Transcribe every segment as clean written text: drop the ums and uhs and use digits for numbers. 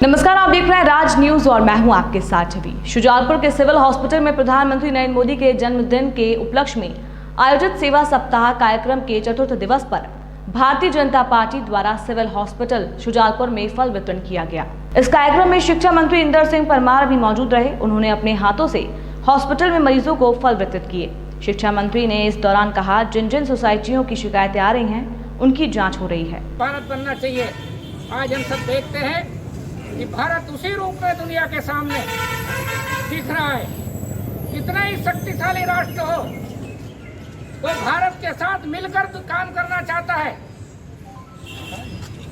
नमस्कार, आप देख रहे हैं राज न्यूज और मैं हूं आपके साथ छवि। शुजालपुर के सिविल हॉस्पिटल में प्रधानमंत्री नरेंद्र मोदी के जन्मदिन के उपलक्ष्य में आयोजित सेवा सप्ताह कार्यक्रम के चतुर्थ दिवस पर भारतीय जनता पार्टी द्वारा सिविल हॉस्पिटल शुजालपुर में फल वितरण किया गया। इस कार्यक्रम में शिक्षा मंत्री इंदर सिंह परमार भी मौजूद रहे। उन्होंने अपने हाथों से हॉस्पिटल में मरीजों को फल वितरित किए। शिक्षा मंत्री ने इस दौरान कहा, जिन जिन सोसाइटियों की शिकायतें आ रही हैं उनकी जाँच हो रही है। भारत बनना चाहिए। आज हम सब देखते हैं कि भारत उसी रूप में दुनिया के सामने दिख रहा है। कितना ही शक्तिशाली राष्ट्र हो, वो भारत के साथ मिलकर काम करना चाहता है।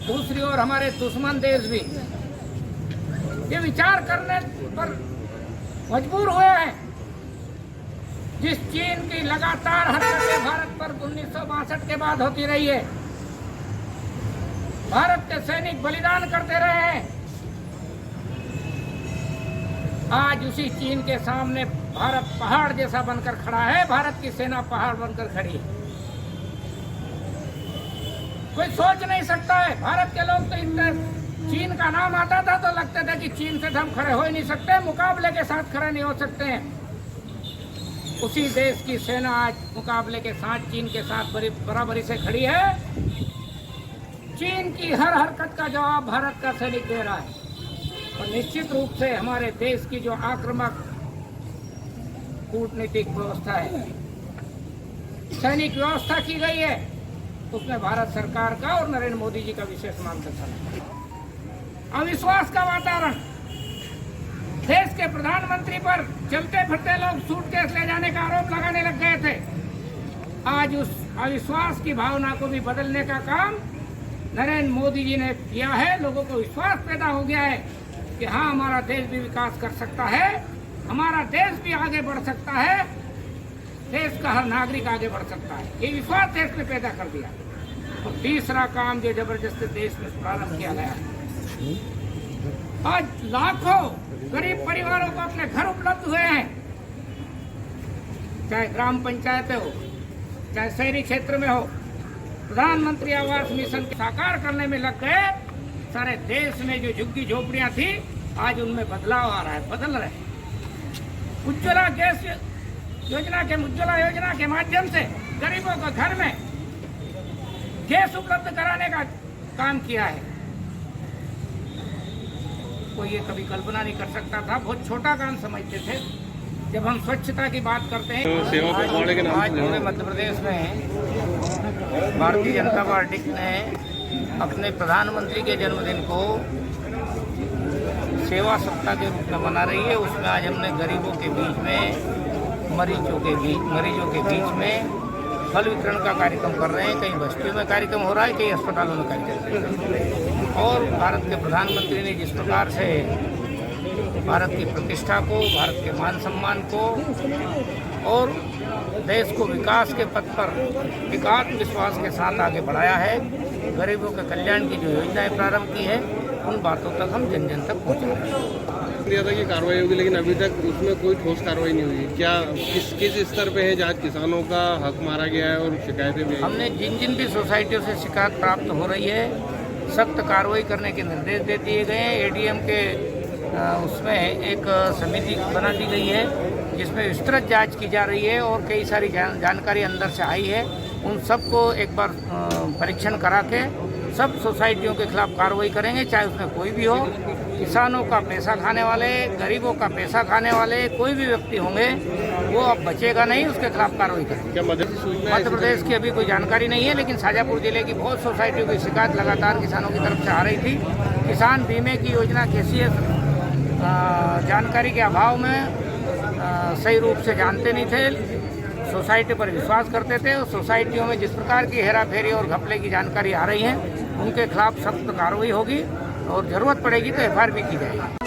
दूसरी ओर हमारे दुश्मन देश भी ये विचार करने पर मजबूर हुए हैं। जिस चीन की लगातार हरकतें भारत पर 1962 के बाद होती रही है, भारत के सैनिक बलिदान करते रहे हैं। आज उसी चीन के सामने भारत पहाड़ जैसा बनकर खड़ा है। भारत की सेना पहाड़ बनकर खड़ी है। कोई सोच नहीं सकता है। भारत के लोग तो इतने चीन का नाम आता था तो लगते थे कि चीन से हम खड़े हो ही नहीं सकते, मुकाबले के साथ खड़े नहीं हो सकते हैं। उसी देश की सेना आज मुकाबले के साथ चीन के साथ बराबरी से खड़ी है। चीन की हर हरकत का जवाब भारत का सैनिक दे रहा है। और निश्चित रूप से हमारे देश की जो आक्रामक कूटनीतिक व्यवस्था है, सैनिक व्यवस्था की गई है, उसमें भारत सरकार का और नरेंद्र मोदी जी का विशेष मार्गदर्शन है। अविश्वास का वातावरण, देश के प्रधानमंत्री पर चलते फिरते लोग सूटकेस ले जाने का आरोप लगाने लग गए थे। आज उस अविश्वास की भावना को भी बदलने का काम नरेंद्र मोदी जी ने किया है। लोगों को विश्वास पैदा हो गया है कि हाँ, हमारा देश भी विकास कर सकता है, हमारा देश भी आगे बढ़ सकता है, देश का हर नागरिक आगे बढ़ सकता है। ये विश्वास देश में पैदा कर दिया। और तीसरा काम जो जबरदस्ती देश में प्रारंभ किया गया है, आज लाखों गरीब परिवारों को अपने घर उपलब्ध हुए हैं। चाहे ग्राम पंचायतें हो, चाहे शहरी क्षेत्र में हो, प्रधानमंत्री आवास मिशन को साकार करने में लग गए। सारे देश में जो झुग्गी झोपड़ियां थी, आज उनमें बदलाव आ रहा है, बदल रहे हैं। उज्ज्वला योजना के माध्यम से गरीबों को घर में गैस उपलब्ध कराने का काम किया है। कोई ये कभी कल्पना नहीं कर सकता था, बहुत छोटा काम समझते थे। जब हम स्वच्छता की बात करते हैं, आज पूरे मध्य प्रदेश में भारतीय जनता पार्टी ने अपने प्रधानमंत्री के जन्मदिन को सेवा सप्ताह के रूप में मना रही है। उसमें आज हमने गरीबों के बीच में, मरीजों के बीच में फल वितरण का कार्यक्रम कर रहे हैं। कई बस्तियों में कार्यक्रम हो रहा है, कई अस्पतालों में कार्यक्रम हो रहा है। और भारत के प्रधानमंत्री ने जिस प्रकार से भारत की प्रतिष्ठा को, भारत के मान सम्मान को और देश को विकास के पथ पर एक आत्मविश्वास के साथ आगे बढ़ाया है, गरीबों के कल्याण की जो योजनाएं प्रारंभ की है, उन बातों तक हम जन जन तक पहुँचा रहे हैं। दिया था कि कार्रवाई होगी, लेकिन अभी तक उसमें कोई ठोस कार्रवाई नहीं हुई। क्या किस स्तर पे है जहाँ किसानों का हक मारा गया है और शिकायतें भी? हमने जिन भी सोसाइटियों से शिकायत प्राप्त हो रही है, सख्त कार्रवाई करने के निर्देश दे दिए गए हैं। एडीएम के उसमें एक समिति बना दी गई है, जिसमें विस्तृत जांच की जा रही है और कई सारी जानकारी अंदर से आई है। उन सबको एक बार परीक्षण करा के सब सोसाइटियों के खिलाफ कार्रवाई करेंगे, चाहे उसमें कोई भी हो। किसानों का पैसा खाने वाले, गरीबों का पैसा खाने वाले कोई भी व्यक्ति होंगे, वो अब बचेगा नहीं, उसके खिलाफ कार्रवाई करेंगे। क्या मध्य प्रदेश की अभी कोई जानकारी नहीं है, लेकिन शाजापुर जिले की बहुत सोसाइटियों की शिकायत लगातार किसानों की तरफ से आ रही थी। किसान बीमे की योजना कैसी है, जानकारी के अभाव में सही रूप से जानते नहीं थे, सोसाइटी पर विश्वास करते थे। और सोसाइटियों में जिस प्रकार की हेराफेरी और घपले की जानकारी आ रही है, उनके खिलाफ सख्त कार्रवाई होगी और जरूरत पड़ेगी तो एफआईआर भी की जाएगी।